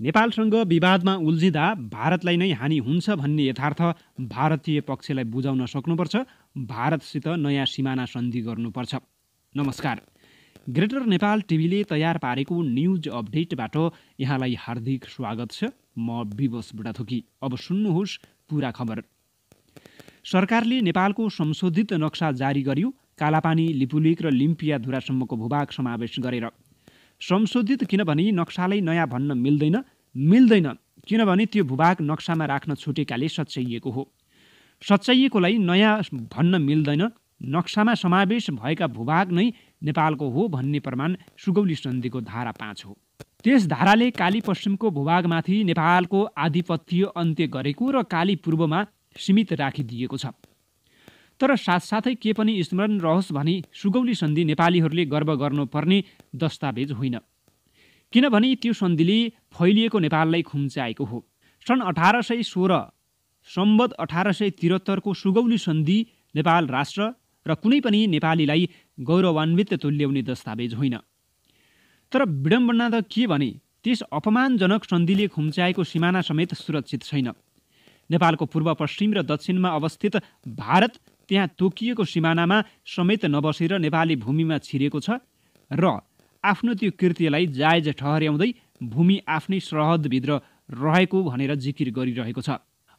नेपालसँग विवादमा उल्झिँदा भारतलाई नै हानि हुन्छ भन्ने यथार्थ भारतीय पक्षलाई बुझाउन सक्नुपर्छ। भारतसित नयाँ सिमाना सन्धि गर्नुपर्छ। नमस्कार, ग्रेटर नेपाल टिभीले तयार पारेको न्युज अपडेटबाट यहाँलाई हार्दिक स्वागत छ। म विवश बुढाथोकी। अब सुन्नुहोस् पूरा खबर। सरकारले नेपालको संशोधित नक्सा जारी गर्यो। कालापानी, लिपुलेक र लिम्पियाधुरासम्मको भूभाग समावेश गरेर। संशोधित किनभने नक्सालाई नयाँ भन्न मिल्दैन किनभने त्यो भूभाग नक्सामा राख्न छुटेकाले सच्याइएको हो। सच्याइएकोलाई नयाँ भन्न मिल्दैन। नक्सामा समावेश भएका भूभाग नै नेपालको हो भन्ने प्रमाण सुगौली सन्धिको धारा 5 हो। त्यस धाराले काली पश्चिमको भूभागमाथि नेपालको आधिपत्य अन्त्य गरेको र काली पूर्वमा सीमित राखिदिएको छ। तर साथसाथै के पनि स्मरण रहोस् भनी सुगौली सन्धि नेपालीहरूले गर्व गर्नुपर्ने दस्तावेज होइन। किनभने त्यो सन्धिले फैलिएको नेपाललाई खुम्चाएको हो। सन् 1816 सम्वत 1873 को सुगौली सन्धि नेपाल राष्ट्र र कुनै पनि नेपालीलाई गौरवान्वित तुल्याउने दस्तावेज होइन। तर विडम्बना त के भने त्यस अपमानजनक सन्धिले खुम्चाएको सिमाना समेत सुरक्षित छैन। नेपालको पूर्व, पश्चिम र दक्षिणमा अवस्थित भारत त्यहाँ तोकिएको सिमानामा समेत नबसेर नेपाली भूमिमा छिरेको छ र आफ्नो त्यो कृत्यलाई जायज ठहर्याउँदै भूमि आफ्नै सरहदभित्र रहेको भनेर जिकिर गरिरहेको छ।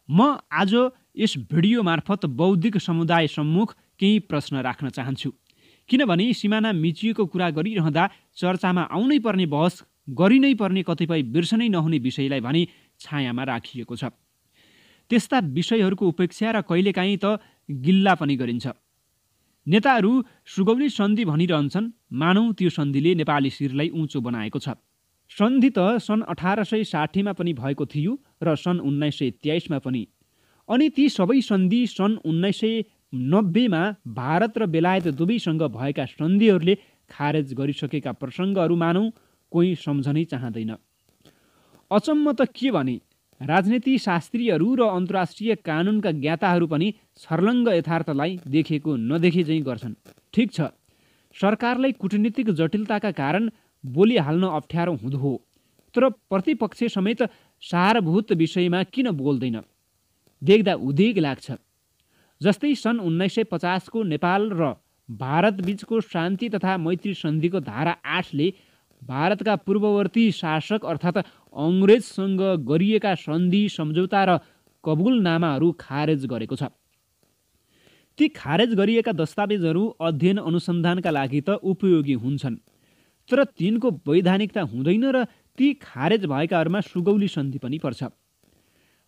म आज यस भिडियो मार्फत बौद्धिक समुदाय सम्मुख केही प्रश्न राख्न चाहन्छु। किनभने सिमाना मिचिएको कुरा गरिरहँदा चर्चामा आउनै पर्ने, बहस गरिनै पर्ने कतिपय बिर्सनै नहुने विषयलाई भने छायामा राखिएको छ। त्यस्ता विषयहरूको उपेक्षा र कहिलेकाहीँ त गिल्ला पनि गरिन्छ। नेताहरू सुगौली सन्धि भनिरहन्छन्, मानौँ त्यो सन्धिले नेपाली शिरलाई उँचो बनाएको छ। सन्धि त सन् 1860 मा पनि भएको थियो र सन् 1923 मा पनि। अनि ती सबै सन्धि सन् 1990 मा भारत र बेलायत दुवैसँग भएका सन्धिहरूले खारेज गरिसकेका प्रसङ्गहरू मानौँ कोही सम्झनै चाहँदैन। अचम्म त के भने राजनीति शास्त्रीहरू र अन्तर्राष्ट्रिय कानुनका ज्ञाताहरू पनि छर्लङ्ग यथार्थलाई देखेको नदेखे झैँ गर्छन्। ठिक छ, सरकारलाई कूटनीतिक जटिलताका कारण बोलिहाल्न अप्ठ्यारो हुँदो हो, तर प्रतिपक्ष समेत सारभूत विषयमा किन बोल्दैन? देख्दा उदेक लाग्छ। जस्तै सन् 1950 को नेपाल र भारत बीचको शान्ति तथा मैत्री सन्धिको धारा 8 ले भारतका पूर्ववर्ती शासक अर्थात् अङ्ग्रेजसँग गरिएका सन्धि, सम्झौता र कबुलनामाहरू खारेज गरेको छ। ती खारेज गरिएका दस्तावेजहरू अध्ययन अनुसन्धानका लागि त उपयोगी हुन्छन्, तर तिनको वैधानिकता हुँदैन र ती खारेज भएकाहरूमा सुगौली सन्धि पनि पर्छ।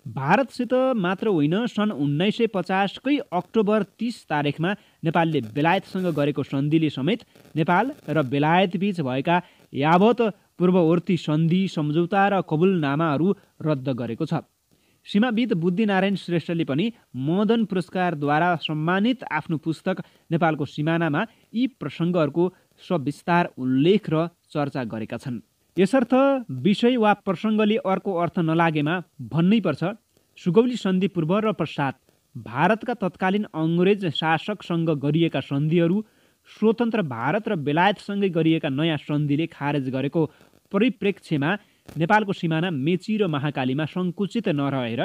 भारतसित मात्र होइन, सन् 1950 कै अक्टोबर 30 तारिखमा नेपालले बेलायतसँग गरेको सन्धिले समेत नेपाल र बेलायत बीच भएका यावत पूर्ववर्ती सन्धि, सम्झौता र कबुलनामाहरू रद्द गरेको छ। सीमाविद बुद्धिनारायण श्रेष्ठले पनि मदन पुरस्कारद्वारा सम्मानित आफ्नो पुस्तक नेपालको सिमानामा यी प्रसङ्गहरूको सविस्तार उल्लेख र चर्चा गरेका छन्। यसर्थ विषय वा प्रसङ्गले अर्को अर्थ नलागेमा भन्नै पर्छ, सुगौली सन्धि पूर्व र पश्चात भारतका तत्कालीन अङ्ग्रेज शासकसँग गरिएका सन्धिहरू स्वतन्त्र भारत र बेलायतसँगै गरिएका नयाँ सन्धिले खारेज गरेको परिप्रेक्ष्यमा नेपालको सिमाना मेची र महाकालीमा सङ्कुचित नरहेर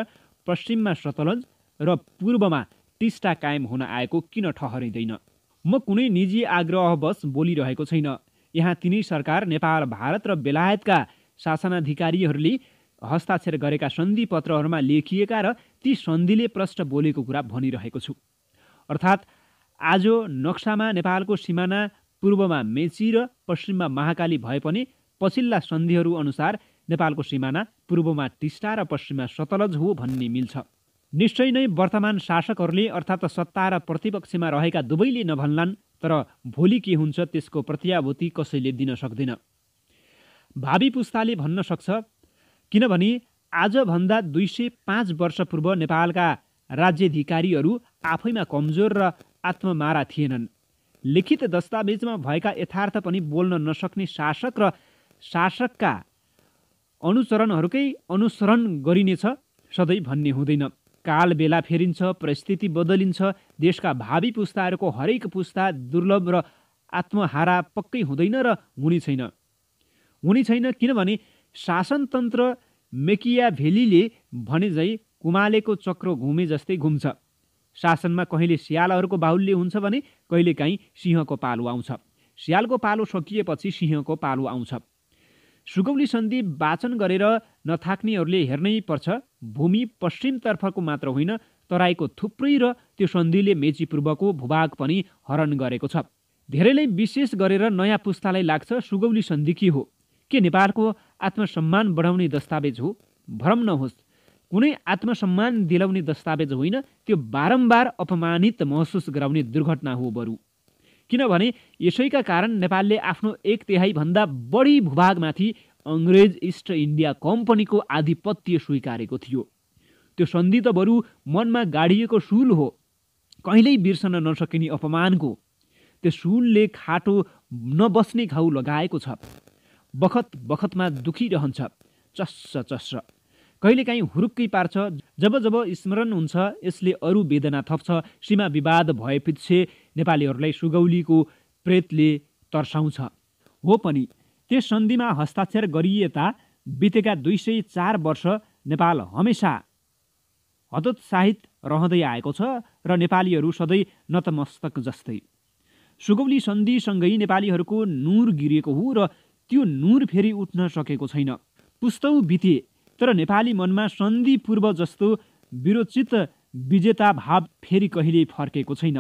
पश्चिममा सतलज र पूर्वमा टिस्टा कायम हुन आएको किन ठहरिँदैन? म कुनै निजी आग्रहवश बोलिरहेको छैन। यहाँ तिनै सरकार, नेपाल, भारत र बेलायतका शासनाधिकारीहरूले हस्ताक्षर गरेका सन्धि पत्रहरूमा लेखिएका र ती सन्धिले प्रष्ट बोलेको कुरा भनिरहेको छु। अर्थात् आज नक्सामा नेपालको सिमाना पूर्वमा मेची र पश्चिममा महाकाली भए पनि पछिल्ला सन्धिहरू अनुसार नेपालको सिमाना पूर्वमा टिस्टा र पश्चिममा सतलज हो भन्ने मिल्छ। निश्चय नै वर्तमान शासकहरूले अर्थात् सत्ता र प्रतिपक्षमा रहेका दुवैले नभन्लान्, तर भोलि के हुन्छ त्यसको प्रत्याभूति कसैले दिन सक्दैन। भावी पुस्ताले भन्न सक्छ, किनभने आजभन्दा 205 वर्ष पूर्व नेपालका राज्याधिकारीहरू आफैमा कमजोर र आत्ममारा थिएनन्। लिखित दस्तावेजमा भएका यथार्थ पनि बोल्न नसक्ने शासक र शासकका अनुचरणहरूकै अनुसरण गरिनेछ सधैँ भन्ने हुँदैन। काल बेला फेरिन्छ, परिस्थिति बदलिन्छ। देशका भावी पुस्ताहरूको हरेक पुस्ता दुर्लभ र आत्महारा पक्कै हुँदैन र हुने छैन किनभने शासनतन्त्र मेकियाभेलीले भने झै कुमालेको चक्र घुमे जस्तै घुम्छ। शासनमा कहिले स्यालहरूको बाहुल्य हुन्छ भने कहिलेकाहीँ सिंहको पालो आउँछ। स्यालको पालो सकिएपछि सिंहको पालो आउँछ। सुगौली सन्धि वाचन गरेर नथाक्नेहरूले हेर्नै पर्छ। भूमि पश्चिमतर्फको मात्र होइन, तराईको थुप्रै र त्यो सन्धिले मेची पूर्वको भूभाग पनि हरण गरेको छ। धेरैलाई विशेष गरेर नयाँ पुस्तालाई लाग्छ सुगौली सन्धि के हो? के नेपालको आत्मसम्मान बढाउने दस्तावेज हो? भ्रम नहोस्, कुनै आत्मसम्मान दिलाउने दस्तावेज होइन, त्यो बारम्बार अपमानित महसुस गराउने दुर्घटना हो बरु। किनभने यसैका कारण नेपालले आफ्नो 1/3 भन्दा बढी भूभागमाथि अङ्ग्रेज इस्ट इन्डिया कम्पनीको आधिपत्य स्वीकारेको थियो। त्यो सन्धि त बरु मनमा गाडिएको शूल हो, कहिल्यै बिर्सन नसकिने अपमानको। त्यो शूलले खाटो नबस्ने घाउ लगाएको छ। बखत बखतमा दुखिरहन्छ, चस्स चस्स, कहिलेकाहीँ हुरुक्कै पार्छ। जब जब स्मरण हुन्छ यसले अरू वेदना थप्छ। सीमा विवाद भएपछि नेपालीहरूलाई सुगौलीको प्रेतले तर्साउँछ। हो पनि त्यस सन्धिमा हस्ताक्षर गरिएता बितेका 204 वर्ष नेपाल हमेसा हतोत्साहित रहँदै आएको छ र नेपालीहरू सधैँ नतमस्तक जस्तै। सुगौली सन्धिसँगै नेपालीहरूको नुर गिरेको हो र त्यो नुर फेरि उठ्न सकेको छैन। पुस्तौँ बिते तर नेपाली मनमा सन्धि पूर्व जस्तो विरोचित विजेता भाव फेरि कहिल्यै फर्केको छैन।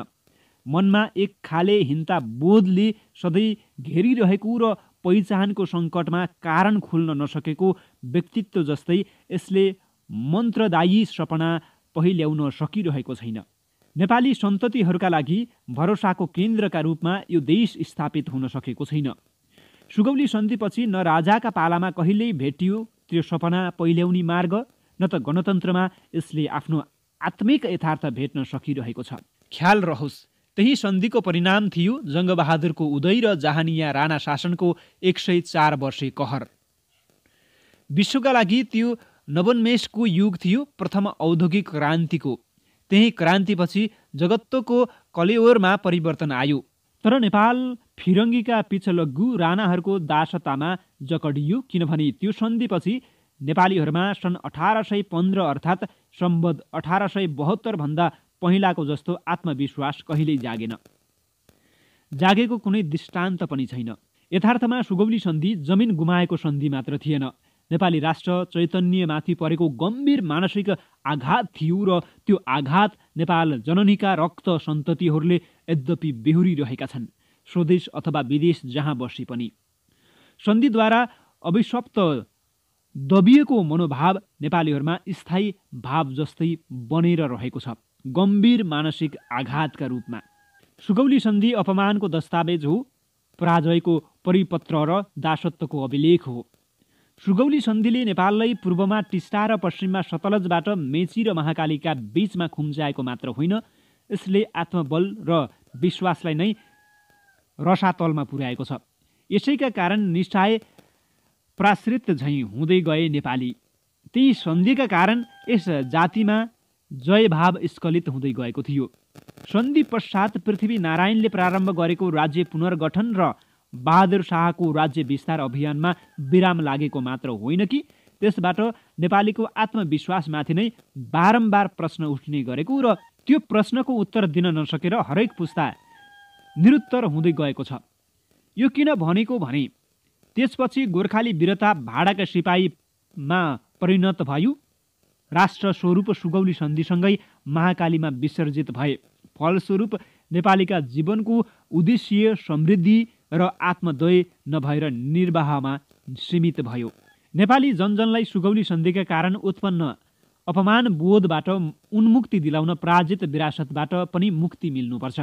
मनमा एक खाले हिंता बोधले सधैँ घेरिरहेको र पहिचानको सङ्कटमा कारण खोल्न नसकेको व्यक्तित्व जस्तै यसले मन्त्रदायी सपना पहिल्याउन सकिरहेको छैन। नेपाली सन्ततिहरूका लागि भरोसाको केन्द्रका रूपमा यो देश स्थापित हुन सकेको छैन। सुगौली सन्धिपछि न राजाका पालामा कहिल्यै भेटियो त्यो सपना पहिल्याउने मार्ग, न त गणतन्त्रमा यसले आफ्नो आत्मिक यथार्थ भेट्न सकिरहेको छ। ख्याल रहोस्, त्यही सन्धिको परिणाम थियो जङ्गबहादुरको उदय र जहानिया राणा शासनको 104 वर्षे कहर। विश्वका लागि त्यो नवोन्मेषको युग थियो, प्रथम औद्योगिक क्रान्तिको। त्यही क्रान्तिपछि जगत्तको कलेवरमा परिवर्तन आयो। तर नेपाल फिरङ्गीका पिछलग्गु राणाहरूको दासतामा जकडियो। किनभने त्यो सन्धिपछि नेपालीहरूमा सन् 1815 अर्थात् सम्वत् 1872 भन्दा पहिलाको जस्तो आत्मविश्वास कहिल्यै जागेन। जागेको कुनै दृष्टान्त पनि छैन। यथार्थमा सुगौली सन्धि जमिन गुमाएको सन्धि मात्र थिएन, नेपाली राष्ट्र चैतन्यमाथि परेको गम्भीर मानसिक आघात थियो र त्यो आघात नेपाल जननीका रक्त सन्ततिहरूले यद्यपि बेहोरिरहेका छन्, स्वदेश अथवा विदेश जहाँ बसे पनि। सन्धिद्वारा अभिशप्त दबिएको मनोभाव नेपालीहरूमा स्थायी भाव जस्तै बनेर रहेको छ, गम्भीर मानसिक आघातका रूपमा। सुगौली सन्धि अपमानको दस्तावेज हो, पराजयको परिपत्र र दासत्वको अभिलेख हो। सुगौली सन्धिले नेपाललाई पूर्वमा टिस्टा र पश्चिममा सतलजबाट मेची र महाकालीका बीचमा खुम्चाएको मात्र होइन, यसले आत्मबल र विश्वासलाई नै रसातलमा पुर्याएको छ। यसैका कारण निश्चय प्राश्रित झैँ हुँदै गए नेपाली। त्यही सन्धिका कारण यस जातिमा जयभाव स्खलित हुँदै गएको थियो। सन्धि पश्चात पृथ्वीनारायणले प्रारम्भ गरेको राज्य पुनर्गठन र बहादुर शाहको राज्य विस्तार अभियानमा विराम लागेको मात्र होइन कि त्यसबाट नेपालीको आत्मविश्वासमाथि नै बारम्बार प्रश्न उठ्ने गरेको र त्यो प्रश्नको उत्तर दिन नसकेर हरेक पुस्ता निरुत्तर हुँदै गएको छ। यो किन भनेको भने त्यसपछि गोर्खाली वीरता भाडाका सिपाहीमा परिणत भयो। राष्ट्र स्वरूप सुगौली सन्धिसँगै महाकालीमा विसर्जित भए। फलस्वरूप नेपालीका जीवनको उद्देश्य समृद्धि र आत्मदय नभएर निर्वाहमा सीमित भयो। नेपाली जनजनलाई सुगौली सन्धिका कारण उत्पन्न अपमान बोधबाट उन्मुक्ति दिलाउन प्राजित विरासतबाट पनि मुक्ति मिल्नुपर्छ।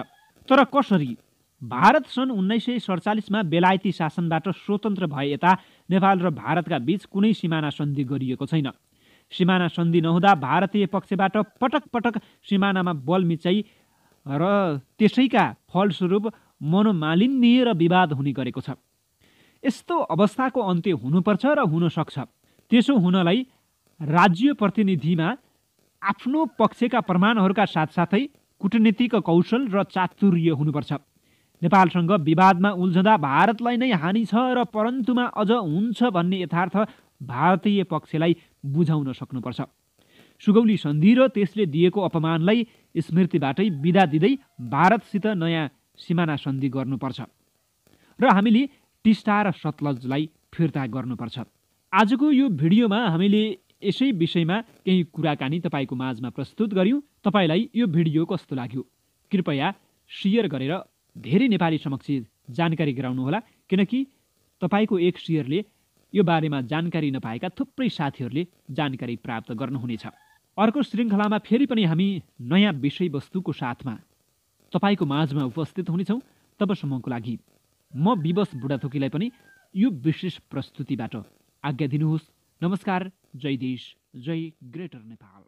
तर कसरी? भारत सन् 1947 बेलायती शासनबाट स्वतन्त्र भए यता नेपाल र भारतका बीच कुनै सिमाना सन्धि गरिएको छैन। सिमाना सन्धि नहुँदा भारतीय पक्षबाट पटक पटक सिमानामा बल मिचाइ र त्यसैका फलस्वरूप मनोमालिन्य र विवाद हुने गरेको छ। यस्तो अवस्थाको अन्त्य हुनुपर्छ र हुन सक्छ। त्यसो हुनलाई राज्य प्रतिनिधिमा आफ्नो पक्षका प्रमाणहरूका साथसाथै कूटनीतिक कौशल र चातुर्य हुनुपर्छ। नेपालसँग विवादमा उल्झँदा भारतलाई नै हानि छ र परन्तुमा अझ हुन्छ भन्ने यथार्थ भारतीय पक्षलाई बुझाउन सक्नुपर्छ। सुगौली सन्धि र त्यसले दिएको अपमानलाई स्मृतिबाटै बिदा दिँदै भारतसित नयाँ सिमाना सन्धि गर्नुपर्छ र हामीले टिस्टा र सतलजलाई फिर्ता गर्नुपर्छ। आजको यो भिडियोमा हामीले यसै विषयमा केही कुराकानी तपाईँको माझमा प्रस्तुत गर्यौँ। तपाईँलाई यो भिडियो कस्तो लाग्यो? कृपया सेयर गरेर धेरै नेपाली समक्ष जानकारी गराउनुहोला, किनकि तपाईँको एक सेयरले यो बारेमा जानकारी नपाएका थुप्रै साथीहरूले जानकारी प्राप्त गर्नुहुनेछ। अर्को श्रृङ्खलामा फेरि पनि हामी नयाँ विषयवस्तुको साथमा तपाईँको माझमा उपस्थित हुनेछौँ। तबसम्मको लागि म विवश बुढाथोकीलाई पनि यो विशेष प्रस्तुतिबाट आज्ञा दिनुहोस्। नमस्कार। जय देश, जय ग्रेटर नेपाल।